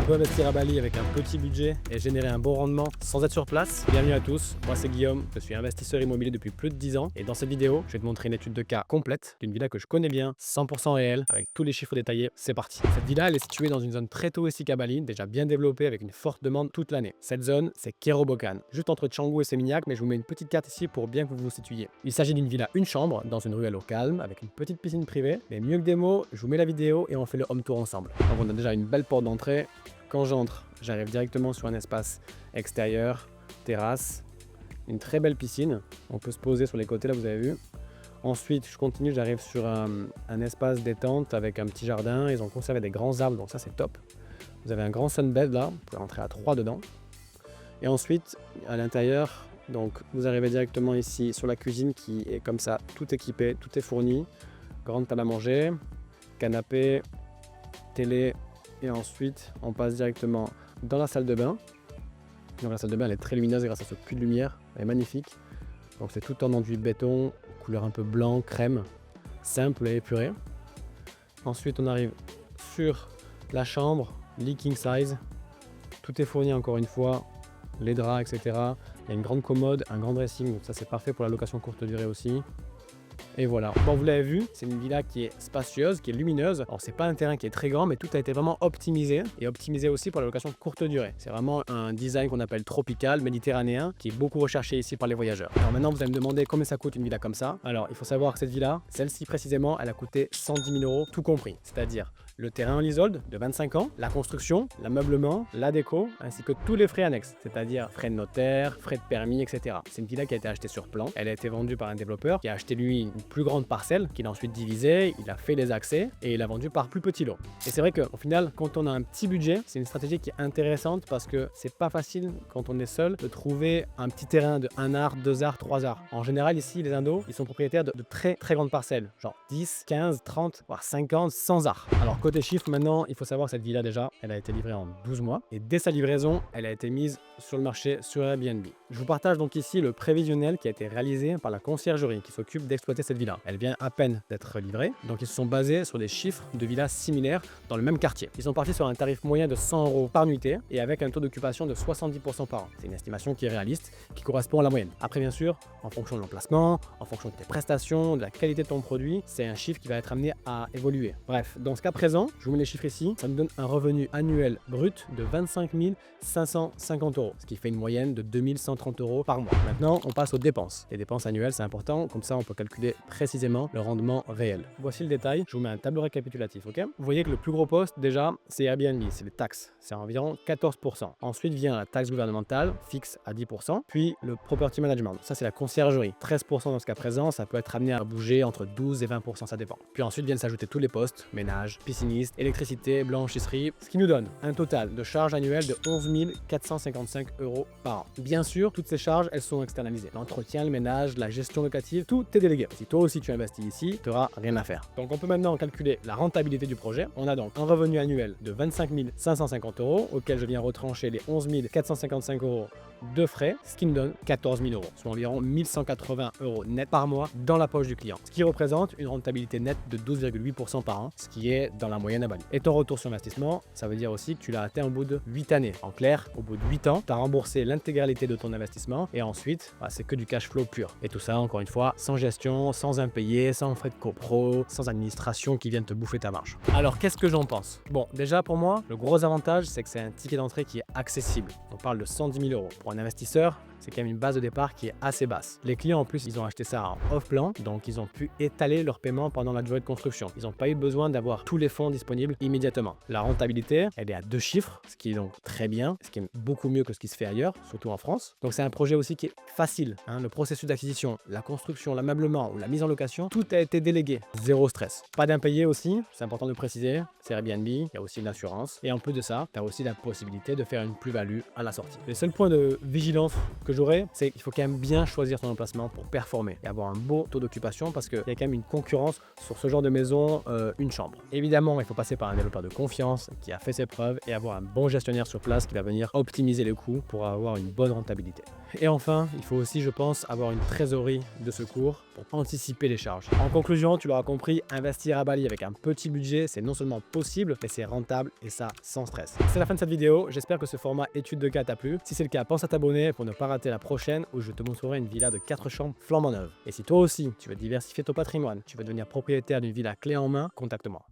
peut investir à Bali avec un petit budget et générer un bon rendement sans être sur place? Bienvenue à tous, moi c'est Guillaume, je suis investisseur immobilier depuis plus de 10 ans et dans cette vidéo, je vais te montrer une étude de cas complète d'une villa que je connais bien, 100% réelle, avec tous les chiffres détaillés. C'est parti. Cette villa, elle est située dans une zone très touristique à Bali, déjà bien développée avec une forte demande toute l'année. Cette zone, c'est Kerobokan, juste entre Canggu et Seminyak, mais je vous mets une petite carte ici pour bien que vous vous situiez. Il s'agit d'une villa une chambre dans une ruelle au calme avec une petite piscine privée, mais mieux que des mots, je vous mets la vidéo et on fait le home tour ensemble. Donc on a déjà une belle porte d'entrée. Quand j'entre, j'arrive directement sur un espace extérieur, terrasse, une très belle piscine. On peut se poser sur les côtés là, vous avez vu. Ensuite, je continue, j'arrive sur un espace détente avec un petit jardin. Ils ont conservé des grands arbres, donc ça c'est top. Vous avez un grand sunbed là, vous pouvez rentrer à 3 dedans. Et ensuite, à l'intérieur, donc vous arrivez directement ici sur la cuisine qui est comme ça, tout équipé, tout est fourni. Grande table à manger, canapé, télé. Et ensuite, on passe directement dans la salle de bain. Donc la salle de bain, elle est très lumineuse grâce à ce puits de lumière. Elle est magnifique. Donc c'est tout en enduit béton, couleur un peu blanc, crème, simple et épuré. Ensuite, on arrive sur la chambre, lit king size. Tout est fourni encore une fois, les draps, etc. Il y a une grande commode, un grand dressing, donc ça c'est parfait pour la location courte durée aussi. Et voilà, bon, vous l'avez vu, c'est une villa qui est spacieuse, qui est lumineuse. Alors c'est pas un terrain qui est très grand, mais tout a été vraiment optimisé et optimisé aussi pour la location courte durée. C'est vraiment un design qu'on appelle tropical, méditerranéen, qui est beaucoup recherché ici par les voyageurs. Alors maintenant, vous allez me demander combien ça coûte une villa comme ça. Alors il faut savoir que cette villa, celle-ci précisément, elle a coûté 110 000 €, tout compris. C'est-à-dire le terrain en leasehold de 25 ans, la construction, l'ameublement, la déco, ainsi que tous les frais annexes, c'est-à-dire frais de notaire, frais de permis, etc. C'est une villa qui a été achetée sur plan. Elle a été vendue par un développeur qui a acheté lui une plus grande parcelle, qu'il a ensuite divisée, il a fait les accès et il a vendu par plus petits lots. Et c'est vrai qu'au final, quand on a un petit budget, c'est une stratégie qui est intéressante parce que c'est pas facile quand on est seul de trouver un petit terrain de 1 art, 2 arts, 3 arts. En général, ici, les Indos, ils sont propriétaires de très très grandes parcelles, genre 10, 15, 30, voire 50, 100 arts. Alors côté chiffres, maintenant, il faut savoir que cette villa déjà, elle a été livrée en 12 mois et dès sa livraison, elle a été mise sur le marché sur Airbnb. Je vous partage donc ici le prévisionnel qui a été réalisé par la conciergerie qui s'occupe d'exploiter cette villa. Elle vient à peine d'être livrée, donc ils se sont basés sur des chiffres de villas similaires dans le même quartier. Ils sont partis sur un tarif moyen de 100 € par nuitée et avec un taux d'occupation de 70% par an. C'est une estimation qui est réaliste, qui correspond à la moyenne. Après bien sûr, en fonction de l'emplacement, en fonction de tes prestations, de la qualité de ton produit, c'est un chiffre qui va être amené à évoluer. Bref, dans ce cas présent, je vous mets les chiffres ici, ça me donne un revenu annuel brut de 25 550 €, ce qui fait une moyenne de 2130 € par mois. Maintenant, on passe aux dépenses. Les dépenses annuelles, c'est important, comme ça on peut calculer précisément le rendement réel. Voici le détail, je vous mets un tableau récapitulatif, ok? Vous voyez que le plus gros poste, déjà, c'est Airbnb, c'est les taxes, c'est environ 14%. Ensuite vient la taxe gouvernementale, fixe à 10%, puis le property management, ça c'est la conciergerie, 13% dans ce cas présent, ça peut être amené à bouger entre 12 et 20%, ça dépend. Puis ensuite viennent s'ajouter tous les postes, ménage, pisciniste, électricité, blanchisserie, ce qui nous donne un total de charges annuelles de 11 455 € par an. Bien sûr, toutes ces charges, elles sont externalisées. L'entretien, le ménage, la gestion locative, tout est délégué. Si toi aussi tu investis ici, tu n'auras rien à faire. Donc on peut maintenant calculer la rentabilité du projet. On a donc un revenu annuel de 25 550 € auquel je viens retrancher les 11 455 € de frais, ce qui me donne 14 000 €, soit environ 1180 € net par mois dans la poche du client, ce qui représente une rentabilité nette de 12,8% par an, ce qui est dans la moyenne à Bali. Et ton retour sur investissement, ça veut dire aussi que tu l'as atteint au bout de 8 années. En clair, au bout de 8 ans, tu as remboursé l'intégralité de ton investissement et ensuite, c'est que du cash flow pur. Et tout ça, encore une fois, sans gestion, sans impayé, sans frais de copro, sans administration qui viennent te bouffer ta marge. Alors, qu'est-ce que j'en pense? Bon, déjà pour moi, le gros avantage, c'est que c'est un ticket d'entrée qui est accessible. On parle de 110 000 €. Pour un investisseur, c'est quand même une base de départ qui est assez basse. Les clients en plus, ils ont acheté ça en off-plan, donc ils ont pu étaler leur paiement pendant la durée de construction. Ils n'ont pas eu besoin d'avoir tous les fonds disponibles immédiatement. La rentabilité, elle est à 2 chiffres, ce qui est donc très bien, ce qui est beaucoup mieux que ce qui se fait ailleurs, surtout en France. Donc c'est un projet aussi qui est facile. Le processus d'acquisition, la construction, l'ameublement ou la mise en location, tout a été délégué. Zéro stress. Pas d'impayé aussi, c'est important de préciser, c'est Airbnb, il y a aussi une assurance. Et en plus de ça, tu as aussi la possibilité de faire une plus-value à la sortie. Les seuls points de vigilance que j'aurais, c'est qu'il faut quand même bien choisir ton emplacement pour performer et avoir un beau taux d'occupation parce qu'il y a quand même une concurrence sur ce genre de maison, une chambre. Évidemment, il faut passer par un développeur de confiance qui a fait ses preuves et avoir un bon gestionnaire sur place qui va venir optimiser les coûts pour avoir une bonne rentabilité. Et enfin, il faut aussi, je pense, avoir une trésorerie de secours pour anticiper les charges. En conclusion, tu l'auras compris, investir à Bali avec un petit budget, c'est non seulement possible, mais c'est rentable et ça sans stress. C'est la fin de cette vidéo. J'espère que ce format étude de cas t'a plu. Si c'est le cas, pense à t'abonner pour ne pas rater la prochaine où je te montrerai une villa de 4 chambres flambant neuve. Et si toi aussi, tu veux diversifier ton patrimoine, tu veux devenir propriétaire d'une villa clé en main, contacte-moi.